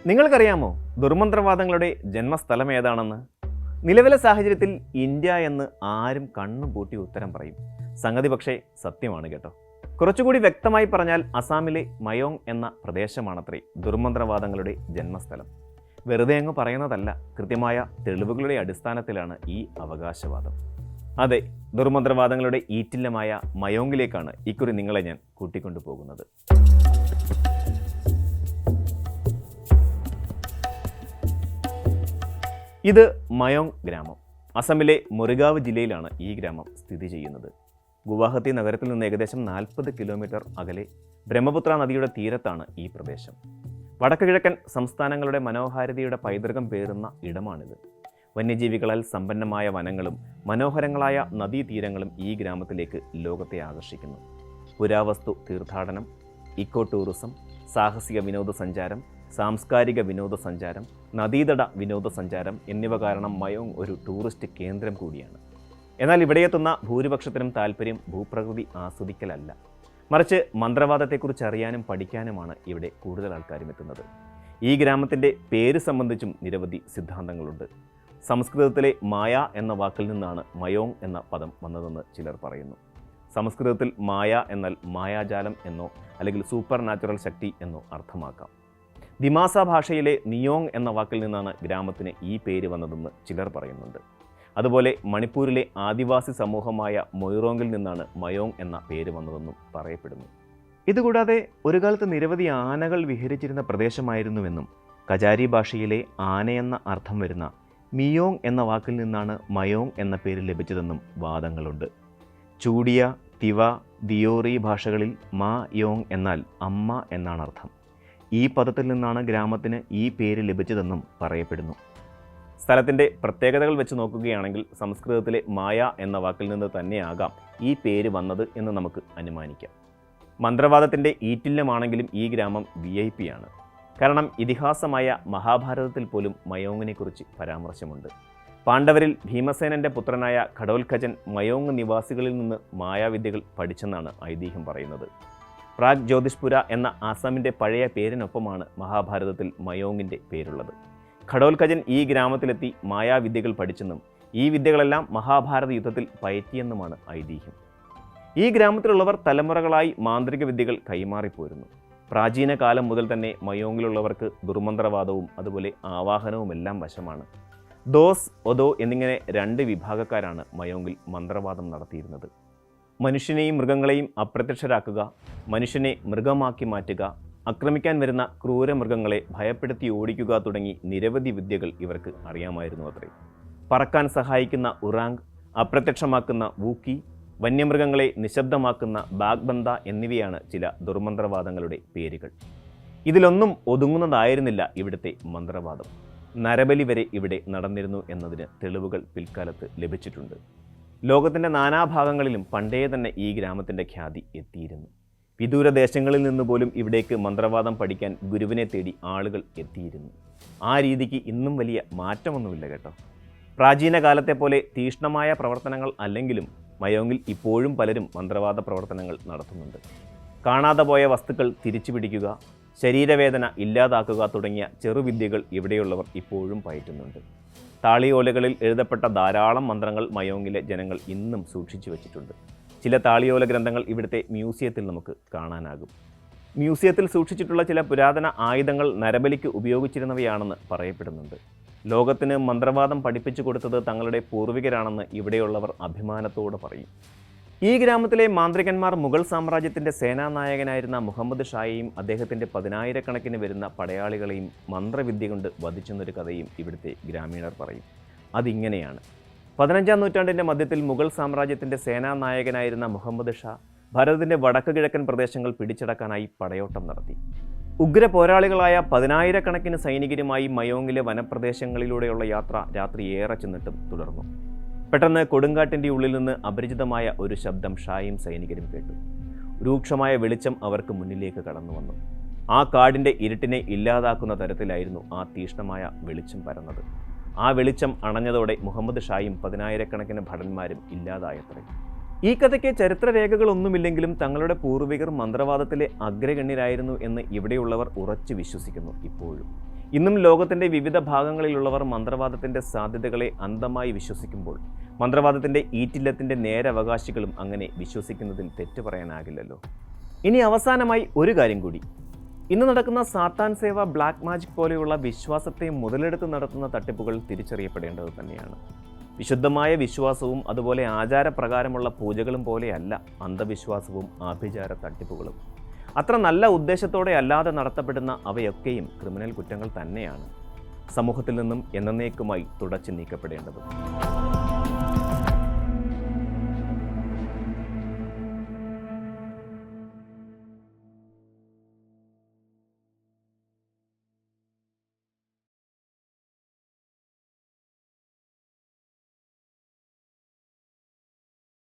നിങ്ങൾക്കറിയാമോ ദുർമന്ത്രവാദങ്ങളുടെ ജന്മസ്ഥലം ഏതാണെന്ന്? നിലവിലെ സാഹചര്യത്തിൽ ഇന്ത്യ എന്ന് ആരും കണ്ണും പൂട്ടി ഉത്തരം പറയും. സംഗതി പക്ഷേ സത്യമാണ് കേട്ടോ. കുറച്ചുകൂടി വ്യക്തമായി പറഞ്ഞാൽ അസാമിലെ മയോങ് എന്ന പ്രദേശമാണത്രേ ദുർമന്ത്രവാദങ്ങളുടെ ജന്മസ്ഥലം. വെറുതെ അങ്ങ് പറയുന്നതല്ല, കൃത്യമായ തെളിവുകളുടെ അടിസ്ഥാനത്തിലാണ് ഈ അവകാശവാദം. അതെ, ദുർമന്ത്രവാദങ്ങളുടെ ഈറ്റില്ലമായ മയോങ്ങിലേക്കാണ് ഇക്കുറി നിങ്ങളെ ഞാൻ കൂട്ടിക്കൊണ്ടു പോകുന്നത്. ഇത് മയോങ് ഗ്രാമം. അസമിലെ മൊറിഗാവ് ജില്ലയിലാണ് ഈ ഗ്രാമം സ്ഥിതി ചെയ്യുന്നത്. ഗുവാഹത്തി നഗരത്തിൽ നിന്ന് ഏകദേശം 40 കിലോമീറ്റർ അകലെ ബ്രഹ്മപുത്ര നദിയുടെ തീരത്താണ് ഈ പ്രദേശം. വടക്ക് കിഴക്കൻ സംസ്ഥാനങ്ങളുടെ മനോഹാരിതയുടെ പൈതൃകം പേറുന്ന ഇടമാണിത്. വന്യജീവികളാൽ സമ്പന്നമായ വനങ്ങളും മനോഹരങ്ങളായ നദീതീരങ്ങളും ഈ ഗ്രാമത്തിലേക്ക് ലോകത്തെ ആകർഷിക്കുന്നു. പുരാവസ്തു തീർത്ഥാടനം, ഇക്കോ ടൂറിസം, സാഹസിക വിനോദസഞ്ചാരം, സാംസ്കാരിക വിനോദസഞ്ചാരം, നദീതട വിനോദസഞ്ചാരം എന്നിവ കാരണം മയോങ് ഒരു ടൂറിസ്റ്റ് കേന്ദ്രം കൂടിയാണ്. എന്നാൽ ഇവിടെയെത്തുന്ന ഭൂരിപക്ഷത്തിനും താല്പര്യം ഭൂപ്രകൃതി ആസ്വദിക്കലല്ല, മറിച്ച് മന്ത്രവാദത്തെക്കുറിച്ച് അറിയാനും പഠിക്കാനുമാണ് ഇവിടെ കൂടുതൽ ആൾക്കാരും എത്തുന്നത്. ഈ ഗ്രാമത്തിൻ്റെ പേര് സംബന്ധിച്ചും നിരവധി സിദ്ധാന്തങ്ങളുണ്ട്. സംസ്കൃതത്തിലെ മായ എന്ന വാക്കിൽ നിന്നാണ് മയോങ് എന്ന പദം വന്നതെന്ന് ചിലർ പറയുന്നു. സംസ്കൃതത്തിൽ മായ എന്നാൽ മായാജാലം എന്നോ അല്ലെങ്കിൽ സൂപ്പർ നാച്ചുറൽ ശക്തി എന്നോ അർത്ഥമാക്കാം. ദിമാസ ഭാഷയിലെ നിയോങ് എന്ന വാക്കിൽ നിന്നാണ് ഗ്രാമത്തിന് ഈ പേര് വന്നതെന്ന് ചിലർ പറയുന്നുണ്ട്. അതുപോലെ മണിപ്പൂരിലെ ആദിവാസി സമൂഹമായ മൊയ്റോങ്ങിൽ നിന്നാണ് മയോങ് എന്ന പേര് വന്നതെന്നും പറയപ്പെടുന്നു. ഇതുകൂടാതെ ഒരു കാലത്ത് നിരവധി ആനകൾ വിഹരിച്ചിരുന്ന പ്രദേശമായിരുന്നുവെന്നും കജാരി ഭാഷയിലെ ആനയെന്ന അർത്ഥം വരുന്ന മിയോങ് എന്ന വാക്കിൽ നിന്നാണ് മയോങ് എന്ന പേര് ലഭിച്ചതെന്നും വാദങ്ങളുണ്ട്. ചൂഡിയ, തിവ, ദിയോറി ഭാഷകളിൽ മാ യോങ് എന്നാൽ അമ്മ എന്നാണ് അർത്ഥം. ഈ പദത്തിൽ നിന്നാണ് ഗ്രാമത്തിന് ഈ പേര് ലഭിച്ചതെന്നും പറയപ്പെടുന്നു. സ്ഥലത്തിൻ്റെ പ്രത്യേകതകൾ വെച്ച് നോക്കുകയാണെങ്കിൽ സംസ്കൃതത്തിലെ മായ എന്ന വാക്കിൽ നിന്ന് തന്നെയാകാം ഈ പേര് വന്നത് എന്ന് നമുക്ക് അനുമാനിക്കാം. മന്ത്രവാദത്തിൻ്റെ ഈറ്റില്ലമാണെങ്കിലും ഈ ഗ്രാമം VIP ആണ്. കാരണം ഇതിഹാസമായ മഹാഭാരതത്തിൽ പോലും മയോങ്ങിനെക്കുറിച്ച് പരാമർശമുണ്ട്. പാണ്ഡവരിൽ ഭീമസേനൻ്റെ പുത്രനായ ഘടോൽഖജൻ മയോങ് നിവാസികളിൽ നിന്ന് മായാവിദ്യകൾ പഠിച്ചെന്നാണ് ഐതിഹ്യം പറയുന്നത്. പ്രാഗ് ജ്യോതിഷ്പുര എന്ന ആസാമിൻ്റെ പഴയ പേരിനൊപ്പമാണ് മഹാഭാരതത്തിൽ മയോങ്ങിൻ്റെ പേരുള്ളത്. ഘടോൽഖജൻ ഈ ഗ്രാമത്തിലെത്തി മായാവിദ്യകൾ പഠിച്ചെന്നും ഈ വിദ്യകളെല്ലാം മഹാഭാരത യുദ്ധത്തിൽ പയറ്റിയെന്നുമാണ് ഐതിഹ്യം. ഈ ഗ്രാമത്തിലുള്ളവർ തലമുറകളായി മാന്ത്രിക വിദ്യകൾ കൈമാറിപ്പോരുന്നു. പ്രാചീന കാലം മുതൽ തന്നെ മയോങ്ങിലുള്ളവർക്ക് ദുർമന്ത്രവാദവും അതുപോലെ ആവാഹനവുമെല്ലാം വശമാണ്. ദോസ്, ഒദോ എന്നിങ്ങനെ 2 വിഭാഗക്കാരാണ് മയോങ്ങിൽ മന്ത്രവാദം നടത്തിയിരുന്നത്. മനുഷ്യനെയും മൃഗങ്ങളെയും അപ്രത്യക്ഷരാക്കുക, മനുഷ്യനെ മൃഗമാക്കി മാറ്റുക, ആക്രമിക്കാൻ വരുന്ന ക്രൂരമൃഗങ്ങളെ ഭയപ്പെടുത്തി ഓടിക്കുക തുടങ്ങി നിരവധി വിദ്യകൾ ഇവർക്ക് അറിയാമായിരുന്നു അത്രേ. പറക്കാൻ സഹായിക്കുന്ന ഉറാങ്, അപ്രത്യക്ഷമാക്കുന്ന വൂക്കി, വന്യമൃഗങ്ങളെ നിശബ്ദമാക്കുന്ന ബാഗ്ബന്ത എന്നിവയാണ് ചില ദുർമന്ത്രവാദങ്ങളുടെ പേരുകൾ. ഇതിലൊന്നും ഒതുങ്ങുന്നതായിരുന്നില്ല ഇവിടുത്തെ മന്ത്രവാദം. നരബലി വരെ ഇവിടെ നടന്നിരുന്നു എന്നതിന് തെളിവുകൾ പിൽക്കാലത്ത് ലഭിച്ചിട്ടുണ്ട്. ലോകത്തിൻ്റെ നാനാഭാഗങ്ങളിലും പണ്ടേ തന്നെ ഈ ഗ്രാമത്തിൻ്റെ ഖ്യാതി എത്തിയിരുന്നു. വിദൂര ദേശങ്ങളിൽ നിന്ന് പോലും ഇവിടേക്ക് മന്ത്രവാദം പഠിക്കാൻ ഗുരുവിനെ തേടി ആളുകൾ എത്തിയിരുന്നു. ആ രീതിക്ക് ഇന്നും വലിയ മാറ്റമൊന്നുമില്ല കേട്ടോ. പ്രാചീന കാലത്തെ പോലെ തീക്ഷ്ണമായ പ്രവർത്തനങ്ങൾ അല്ലെങ്കിലും മയോങ്ങിൽ ഇപ്പോഴും പലരും മന്ത്രവാദ പ്രവർത്തനങ്ങൾ നടത്തുന്നുണ്ട്. കാണാതെ പോയ വസ്തുക്കൾ തിരിച്ചു പിടിക്കുക, ശരീരവേദന ഇല്ലാതാക്കുക തുടങ്ങിയ ചെറുവിദ്യകൾ ഇവിടെയുള്ളവർ ഇപ്പോഴും പയറ്റുന്നുണ്ട്. താളിയോലകളിൽ എഴുതപ്പെട്ട ധാരാളം മന്ത്രങ്ങൾ മയോങ്ങിലെ ജനങ്ങൾ ഇന്നും സൂക്ഷിച്ചു വച്ചിട്ടുണ്ട്. ചില താളിയോല ഗ്രന്ഥങ്ങൾ ഇവിടുത്തെ മ്യൂസിയത്തിൽ നമുക്ക് കാണാനാകും. മ്യൂസിയത്തിൽ സൂക്ഷിച്ചിട്ടുള്ള ചില പുരാതന ആയുധങ്ങൾ നരബലിക്ക് ഉപയോഗിച്ചിരുന്നവയാണെന്ന് പറയപ്പെടുന്നുണ്ട്. ലോകത്തിന് മന്ത്രവാദം പഠിപ്പിച്ചു കൊടുത്തത് തങ്ങളുടെ പൂർവികരാണെന്ന് ഇവിടെയുള്ളവർ അഭിമാനത്തോടെ പറയും. ഈ ഗ്രാമത്തിലെ മാന്ത്രികന്മാർ മുഗൾ സാമ്രാജ്യത്തിൻ്റെ സേനാനായകനായിരുന്ന മുഹമ്മദ് ഷായെയും അദ്ദേഹത്തിൻ്റെ 10,000-കണക്കിന് വരുന്ന പടയാളികളെയും മന്ത്രവിദ്യ കൊണ്ട് വധിച്ചെന്നൊരു കഥയും ഇവിടുത്തെ ഗ്രാമീണർ പറയും. അതിങ്ങനെയാണ്: 15-ാം നൂറ്റാണ്ടിൻ്റെ മധ്യത്തിൽ മുഗൾ സാമ്രാജ്യത്തിൻ്റെ സേനാനായകനായിരുന്ന മുഹമ്മദ് ഷാ ഭാരതത്തിൻ്റെ വടക്ക് കിഴക്കൻ പ്രദേശങ്ങൾ പിടിച്ചടക്കാനായി പടയോട്ടം നടത്തി. ഉഗ്ര പോരാളികളായ 10,000-കണക്കിന് സൈനികരുമായി മയോങ്ങിലെ വനപ്രദേശങ്ങളിലൂടെയുള്ള യാത്ര രാത്രി ഏറെ ചെന്നിട്ടും തുടർന്നു. പെട്ടെന്ന് കൊടുങ്കാട്ടിൻ്റെ ഉള്ളിൽ നിന്ന് അപരിചിതമായ ഒരു ശബ്ദം ഷായും സൈനികരും കേട്ടു. രൂക്ഷമായ വെളിച്ചം അവർക്ക് മുന്നിലേക്ക് കടന്നു വന്നു. ആ കാടിൻ്റെ ഇരുട്ടിനെ ഇല്ലാതാക്കുന്ന തരത്തിലായിരുന്നു ആ തീക്ഷ്ണമായ വെളിച്ചം പരന്നത്. ആ വെളിച്ചം അണഞ്ഞതോടെ മുഹമ്മദ് ഷായും 10,000-കണക്കിന് ഭടന്മാരും ഇല്ലാതായത്രേ. ഈ കഥയ്ക്ക് ചരിത്രരേഖകളൊന്നുമില്ലെങ്കിലും തങ്ങളുടെ പൂർവികർ മന്ത്രവാദത്തിലെ അഗ്രഗണ്യരായിരുന്നു എന്ന് ഇവിടെയുള്ളവർ ഉറച്ചു വിശ്വസിക്കുന്നു ഇപ്പോഴും. ഇന്നും ലോകത്തിൻ്റെ വിവിധ ഭാഗങ്ങളിലുള്ളവർ മന്ത്രവാദത്തിൻ്റെ സാധ്യതകളെ അന്ധമായി വിശ്വസിക്കുമ്പോൾ മന്ത്രവാദത്തിൻ്റെ ഈറ്റില്ലത്തിൻ്റെ നേരവകാശികളും അങ്ങനെ വിശ്വസിക്കുന്നതിൽ തെറ്റു പറയാനാകില്ലല്ലോ. ഇനി അവസാനമായി ഒരു കാര്യം കൂടി. ഇന്ന് നടക്കുന്ന സാത്താൻ സേവ, ബ്ലാക്ക് മാജിക് പോലെയുള്ള വിശ്വാസത്തെ മുതലെടുത്ത് നടത്തുന്ന തട്ടിപ്പുകൾ തിരിച്ചറിയപ്പെടേണ്ടത് തന്നെയാണ്. വിശുദ്ധമായ വിശ്വാസവും അതുപോലെ ആചാരപ്രകാരമുള്ള പൂജകളും പോലെയല്ല അന്ധവിശ്വാസവും ആഭിചാര തട്ടിപ്പുകളും. അത്ര നല്ല ഉദ്ദേശത്തോടെ അല്ലാതെ നടത്തപ്പെടുന്ന അവയൊക്കെയും ക്രിമിനൽ കുറ്റങ്ങൾ തന്നെയാണ്, സമൂഹത്തിൽ നിന്നും എന്നേക്കുമായി തുടച്ചു നീക്കപ്പെടേണ്ടത്.